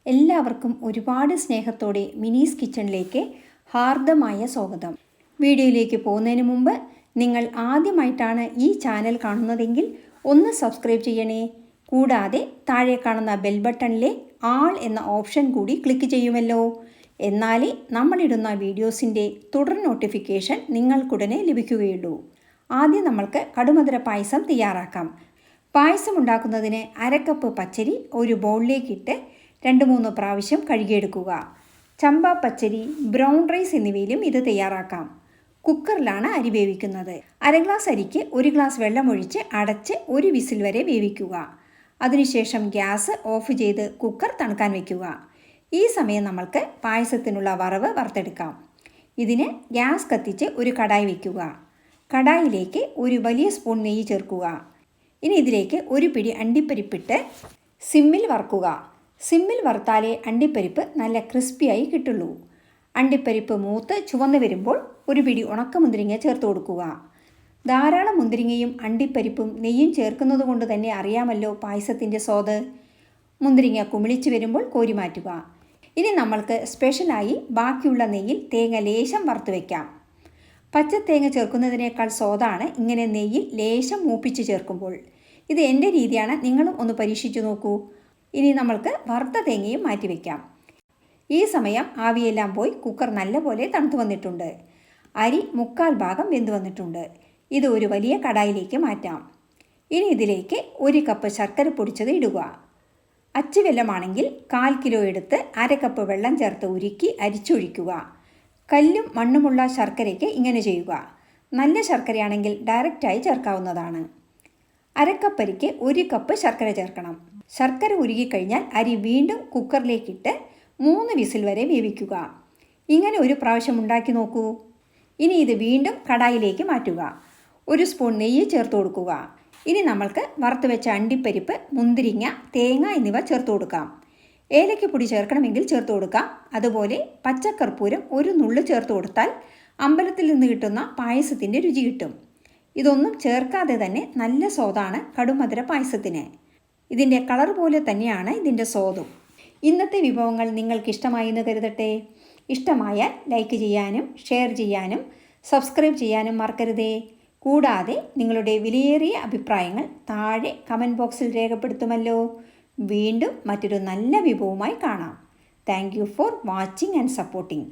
എല്ലാവർക്കും ഒരുപാട് സ്നേഹത്തോടെ മിനീസ് കിച്ചണിലേക്ക് ഹാർദമായ സ്വാഗതം. വീഡിയോയിലേക്ക് പോകുന്നതിന് മുമ്പ് നിങ്ങൾ ആദ്യമായിട്ടാണ് ഈ ചാനൽ കാണുന്നതെങ്കിൽ ഒന്ന് സബ്സ്ക്രൈബ് ചെയ്യണേ. കൂടാതെ താഴെ കാണുന്ന ബെൽ ബട്ടണിലെ ആൾ എന്ന ഓപ്ഷൻ കൂടി ക്ലിക്ക് ചെയ്യുമല്ലോ. എന്നാലേ നമ്മളിടുന്ന വീഡിയോസിൻ്റെ തുടർ നോട്ടിഫിക്കേഷൻ നിങ്ങൾക്കുടനെ ലഭിക്കുകയുള്ളൂ. ആദ്യം നമ്മൾക്ക് കടുമധുര പായസം തയ്യാറാക്കാം. പായസം ഉണ്ടാക്കുന്നതിന് 1/2 കപ്പ് പച്ചരി ഒരു ബൗളിലേക്കിട്ട് 2-3 പ്രാവശ്യം കഴുകിയെടുക്കുക. ചമ്പ പച്ചരി, ബ്രൗൺ റൈസ് എന്നിവയിലും ഇത് തയ്യാറാക്കാം. കുക്കറിലാണ് അരി വേവിക്കുന്നത്. 1/2 ഗ്ലാസ് അരിക്ക് 1 ഗ്ലാസ് വെള്ളമൊഴിച്ച് അടച്ച് 1 വിസിൽ വരെ വേവിക്കുക. അതിനുശേഷം ഗ്യാസ് ഓഫ് ചെയ്ത് കുക്കർ തണുക്കാൻ വയ്ക്കുക. ഈ സമയം നമ്മൾക്ക് പായസത്തിനുള്ള വറവ് വറുത്തെടുക്കാം. ഇതിന് ഗ്യാസ് കത്തിച്ച് ഒരു കടായി വയ്ക്കുക. കടായിലേക്ക് ഒരു വലിയ സ്പൂൺ നെയ്യ് ചേർക്കുക. ഇനി ഇതിലേക്ക് ഒരു പിടി അണ്ടിപ്പരിപ്പിട്ട് സിമ്മിൽ വറുക്കുക. സിമ്മിൽ വറുത്താലേ അണ്ടിപ്പരിപ്പ് നല്ല ക്രിസ്പിയായി കിട്ടുള്ളൂ. അണ്ടിപ്പരിപ്പ് മൂത്ത് ചുവന്ന് വരുമ്പോൾ ഒരു പിടി ഉണക്കമുന്തിരിങ്ങ ചേർത്ത് കൊടുക്കുക. ധാരാളം മുന്തിരിങ്ങയും അണ്ടിപ്പരിപ്പും നെയ്യും ചേർക്കുന്നത് കൊണ്ട് തന്നെ അറിയാമല്ലോ പായസത്തിൻ്റെ സ്വാദ്. മുന്തിരിങ്ങ കുമിളിച്ച് വരുമ്പോൾ കോരി മാറ്റുക. ഇനി നമ്മൾക്ക് സ്പെഷ്യലായി ബാക്കിയുള്ള നെയ്യിൽ തേങ്ങ ലേശം വറുത്ത് വയ്ക്കാം. പച്ചത്തേങ്ങ ചേർക്കുന്നതിനേക്കാൾ സ്വാദാണ് ഇങ്ങനെ നെയ്യിൽ ലേശം മൂപ്പിച്ച് ചേർക്കുമ്പോൾ. ഇത് എൻ്റെ രീതിയാണ്, നിങ്ങളും ഒന്ന് പരീക്ഷിച്ചു നോക്കൂ. ഇനി നമ്മൾക്ക് വറുത്ത തേങ്ങയും മാറ്റി വയ്ക്കാം. ഈ സമയം ആവിയെല്ലാം പോയി കുക്കർ നല്ലപോലെ തണുത്തു വന്നിട്ടുണ്ട്. അരി 1/4 ഭാഗം വെന്ത് വന്നിട്ടുണ്ട്. ഇത് ഒരു വലിയ കടായിലേക്ക് മാറ്റാം. ഇനി ഇതിലേക്ക് 1 കപ്പ് ശർക്കര പൊടിച്ചത് ഇടുക. അച്ചുവെല്ലമാണെങ്കിൽ 1/4 കിലോ എടുത്ത് 1/2 കപ്പ് വെള്ളം ചേർത്ത് ഉരുക്കി അരിച്ചൊഴിക്കുക. കല്ലും മണ്ണുമുള്ള ശർക്കരയ്ക്ക് ഇങ്ങനെ ചെയ്യുക. നല്ല ശർക്കരയാണെങ്കിൽ ഡയറക്റ്റായി ചേർക്കാവുന്നതാണ്. 1/2 കപ്പ് അരിക്ക് 1 കപ്പ് ശർക്കര ചേർക്കണം. ശർക്കര ഉരുകിക്കഴിഞ്ഞാൽ അരി വീണ്ടും കുക്കറിലേക്കിട്ട് 3 വിസിൽ വരെ വേവിക്കുക. ഇങ്ങനെ ഒരു പ്രാവശ്യം ഉണ്ടാക്കി നോക്കൂ. ഇനി ഇത് വീണ്ടും കടായിലേക്ക് മാറ്റുക. 1 സ്പൂൺ നെയ്യ് ചേർത്ത് കൊടുക്കുക. ഇനി നമ്മൾക്ക് വറുത്ത് വെച്ച അണ്ടിപ്പരിപ്പ്, മുന്തിരിങ്ങ, തേങ്ങ എന്നിവ ചേർത്ത് കൊടുക്കാം. ഏലക്കപ്പൊടി ചേർക്കണമെങ്കിൽ ചേർത്ത് കൊടുക്കാം. അതുപോലെ പച്ചക്കർപ്പൂരം 1 നുള്ള് ചേർത്ത് കൊടുത്താൽ അമ്പലത്തിൽ നിന്ന് കിട്ടുന്ന പായസത്തിൻ്റെ രുചി കിട്ടും. ഇതൊന്നും ചേർക്കാതെ തന്നെ നല്ല സ്വാദാണ് കടുമധുര പായസത്തിന്. ഇതിൻ്റെ കളർ പോലെ തന്നെയാണ് ഇതിൻ്റെ സ്വാദും. ഇന്നത്തെ വിഭവങ്ങൾ നിങ്ങൾക്ക് ഇഷ്ടമായി എന്ന് കരുതട്ടെ. ഇഷ്ടമായാൽ ലൈക്ക് ചെയ്യാനും ഷെയർ ചെയ്യാനും സബ്സ്ക്രൈബ് ചെയ്യാനും മറക്കരുതേ. കൂടാതെ നിങ്ങളുടെ വിലയേറിയ അഭിപ്രായങ്ങൾ താഴെ കമൻറ്റ് ബോക്സിൽ രേഖപ്പെടുത്തുമല്ലോ. വീണ്ടും മറ്റൊരു നല്ല വിഭവവുമായി കാണാം. Thank you for watching and supporting.